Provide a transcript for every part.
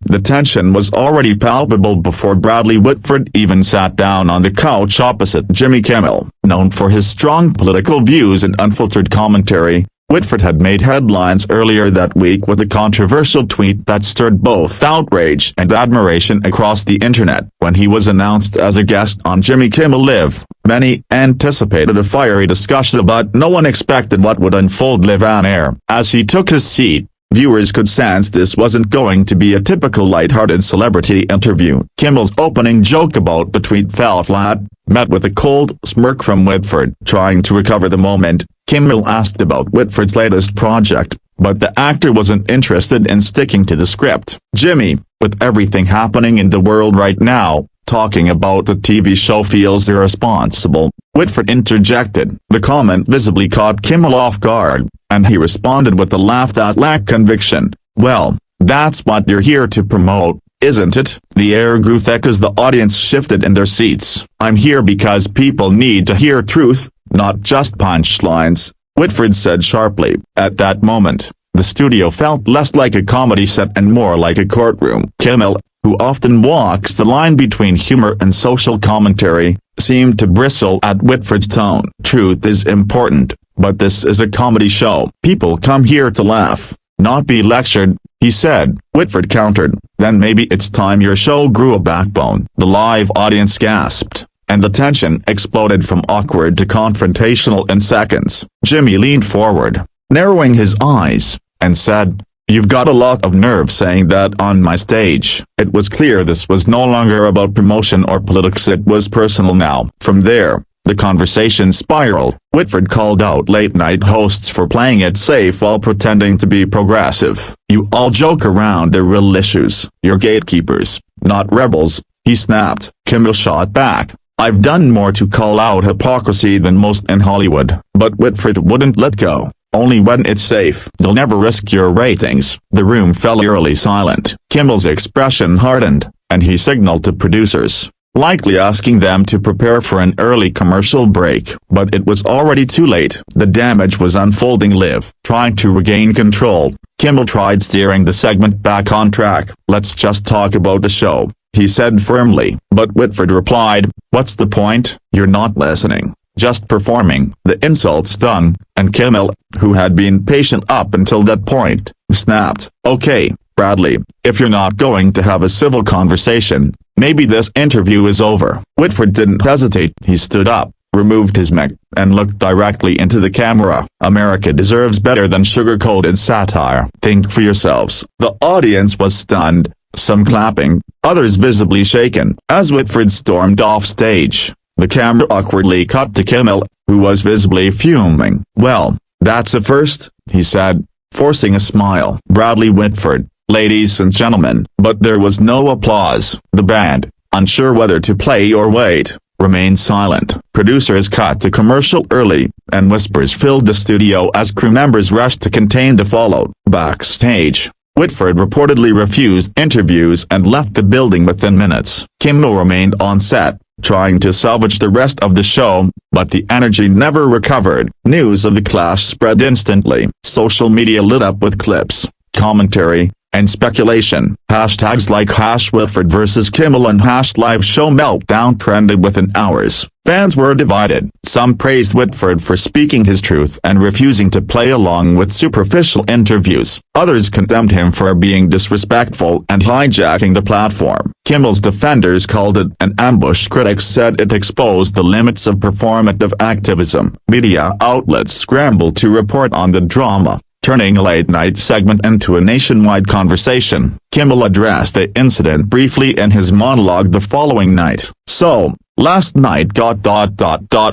The tension was already palpable before Bradley Whitford even sat down on the couch opposite Jimmy Kimmel. Known for his strong political views and unfiltered commentary, Whitford had made headlines earlier that week with a controversial tweet that stirred both outrage and admiration across the internet. When he was announced as a guest on Jimmy Kimmel Live, many anticipated a fiery discussion, but no one expected what would unfold live on air. As he took his seat, viewers could sense this wasn't going to be a typical light-hearted celebrity interview. Kimmel's opening joke about the tweet fell flat, met with a cold smirk from Whitford. Trying to recover the moment, Kimmel asked about Whitford's latest project, but the actor wasn't interested in sticking to the script. "Jimmy, with everything happening in the world right now, talking about the TV show feels irresponsible," Whitford interjected. The comment visibly caught Kimmel off guard, and he responded with a laugh that lacked conviction. "Well, that's what you're here to promote, isn't it?" The air grew thick as the audience shifted in their seats. "I'm here because people need to hear truth, not just punchlines," Whitford said sharply. At that moment, the studio felt less like a comedy set and more like a courtroom. Kimmel, who often walks the line between humor and social commentary, seemed to bristle at Whitford's tone. "Truth is important, but this is a comedy show. People come here to laugh, not be lectured," he said. Whitford countered, "Then maybe it's time your show grew a backbone." The live audience gasped, and the tension exploded from awkward to confrontational in seconds. Jimmy leaned forward, narrowing his eyes, and said, "You've got a lot of nerve saying that on my stage." It was clear this was no longer about promotion or politics, it was personal now. From there, the conversation spiraled. Whitford called out late-night hosts for playing it safe while pretending to be progressive. "You all joke around the real issues. You're gatekeepers, not rebels," he snapped. Kimmel shot back, "I've done more to call out hypocrisy than most in Hollywood." But Whitford wouldn't let go. "Only when it's safe. You'll never risk your ratings." The room fell eerily silent. Kimmel's expression hardened, and he signaled to producers, likely asking them to prepare for an early commercial break. But it was already too late. The damage was unfolding live. Trying to regain control, Kimmel tried steering the segment back on track. "Let's just talk about the show," he said firmly. But Whitford replied, "What's the point? You're not listening. Just performing." The insult stung, and Kimmel, who had been patient up until that point, snapped, "Okay, Bradley, if you're not going to have a civil conversation, maybe this interview is over." Whitford didn't hesitate. He stood up, removed his mic, and looked directly into the camera. "America deserves better than sugar-coated satire. Think for yourselves." The audience was stunned, some clapping, others visibly shaken. As Whitford stormed off stage, the camera awkwardly cut to Kimmel, who was visibly fuming. "Well, that's a first," he said, forcing a smile. "Bradley Whitford, ladies and gentlemen." But there was no applause. The band, unsure whether to play or wait, remained silent. Producers cut to commercial early, and whispers filled the studio as crew members rushed to contain the fallout. Backstage, Whitford reportedly refused interviews and left the building within minutes. Kimmel remained on set, trying to salvage the rest of the show, but the energy never recovered. News of the clash spread instantly. Social media lit up with clips, commentary, and speculation. Hashtags like #Whitford vs. Kimmel and #Live Show Meltdown trended within hours. Fans were divided. Some praised Whitford for speaking his truth and refusing to play along with superficial interviews. Others condemned him for being disrespectful and hijacking the platform. Kimmel's defenders called it an ambush. Critics said it exposed the limits of performative activism. Media outlets scrambled to report on the drama, turning a late-night segment into a nationwide conversation. Kimmel addressed the incident briefly in his monologue the following night. "So, last night got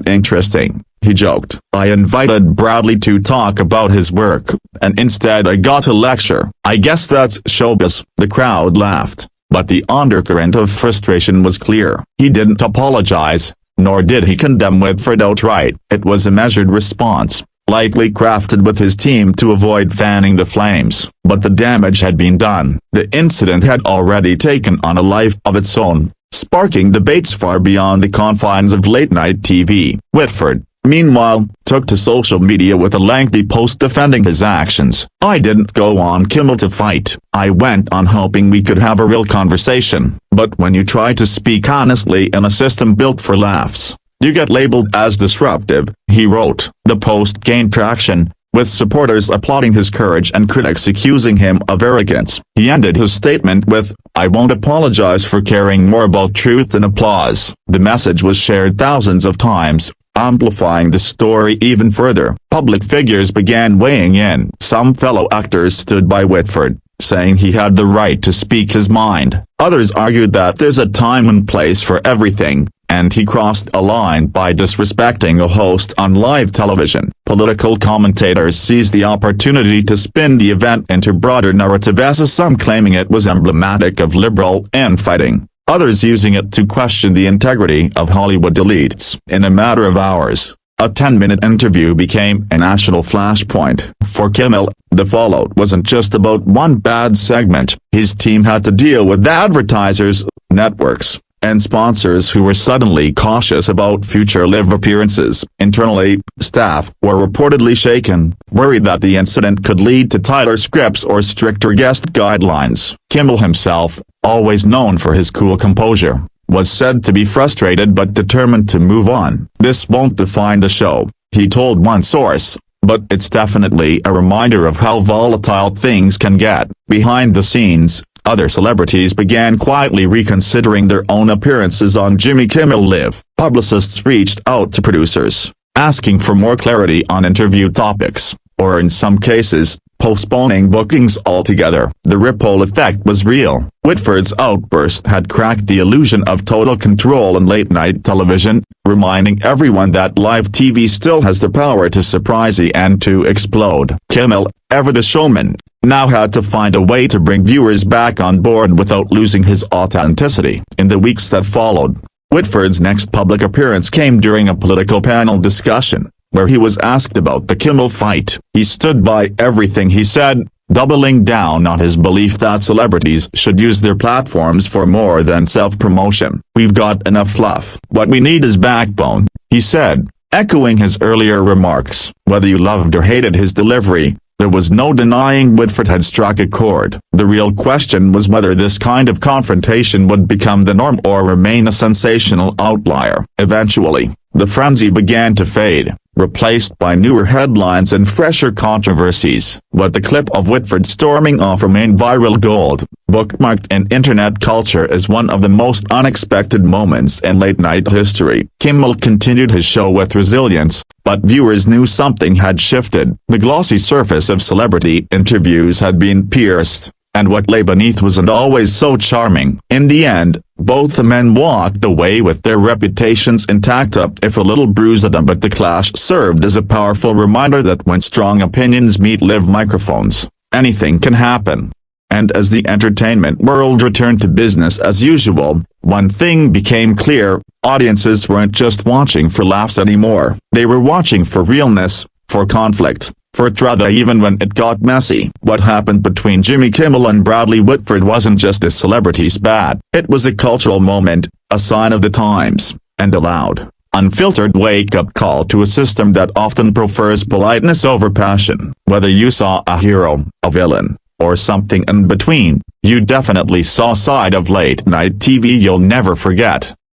interesting," he joked. "I invited Bradley to talk about his work, and instead I got a lecture. I guess that's showbiz." The crowd laughed, but the undercurrent of frustration was clear. He didn't apologize, nor did he condemn Whitford outright. It was a measured response, likely crafted with his team to avoid fanning the flames. But the damage had been done. The incident had already taken on a life of its own, sparking debates far beyond the confines of late-night TV. Whitford, meanwhile, took to social media with a lengthy post defending his actions. "I didn't go on Kimmel to fight. I went on hoping we could have a real conversation. But when you try to speak honestly in a system built for laughs, you get labeled as disruptive," he wrote. The post gained traction, with supporters applauding his courage and critics accusing him of arrogance. He ended his statement with, "I won't apologize for caring more about truth than applause." The message was shared thousands of times, amplifying the story even further. Public figures began weighing in. Some fellow actors stood by Whitford, saying he had the right to speak his mind. Others argued that there's a time and place for everything, and he crossed a line by disrespecting a host on live television. Political commentators seized the opportunity to spin the event into broader narratives, some claiming it was emblematic of liberal infighting, others using it to question the integrity of Hollywood elites. In a matter of hours, a 10-minute interview became a national flashpoint. For Kimmel, the fallout wasn't just about one bad segment. His team had to deal with advertisers, networks, and sponsors who were suddenly cautious about future live appearances. Internally, staff were reportedly shaken, worried that the incident could lead to tighter scripts or stricter guest guidelines. Kimmel himself, always known for his cool composure, was said to be frustrated but determined to move on. "This won't define the show," he told one source, "but it's definitely a reminder of how volatile things can get." Behind the scenes, other celebrities began quietly reconsidering their own appearances on Jimmy Kimmel Live. Publicists reached out to producers, asking for more clarity on interview topics, or in some cases, postponing bookings altogether. The ripple effect was real. Whitford's outburst had cracked the illusion of total control in late-night television, reminding everyone that live TV still has the power to surprise you and to explode. Kimmel, ever the showman, now had to find a way to bring viewers back on board without losing his authenticity. In the weeks that followed, Whitford's next public appearance came during a political panel discussion, where he was asked about the Kimmel fight. He stood by everything he said, doubling down on his belief that celebrities should use their platforms for more than self-promotion. "We've got enough fluff. What we need is backbone," he said, echoing his earlier remarks. Whether you loved or hated his delivery, there was no denying Whitford had struck a chord. The real question was whether this kind of confrontation would become the norm or remain a sensational outlier. Eventually, the frenzy began to fade, replaced by newer headlines and fresher controversies. But the clip of Whitford storming off remained viral gold, bookmarked in internet culture as one of the most unexpected moments in late-night history. Kimmel continued his show with resilience, but viewers knew something had shifted. The glossy surface of celebrity interviews had been pierced, and what lay beneath wasn't always so charming. In the end, both the men walked away with their reputations intact, if a little bruised, but the clash served as a powerful reminder that when strong opinions meet live microphones, anything can happen. And as the entertainment world returned to business as usual, one thing became clear: audiences weren't just watching for laughs anymore. They were watching for realness, for conflict, for drama, even when it got messy. What happened between Jimmy Kimmel and Bradley Whitford wasn't just a celebrity spat. It was a cultural moment, a sign of the times, and a loud, unfiltered wake-up call to a system that often prefers politeness over passion. Whether you saw a hero, a villain, or something in between, you definitely saw a side of late-night TV you'll never forget.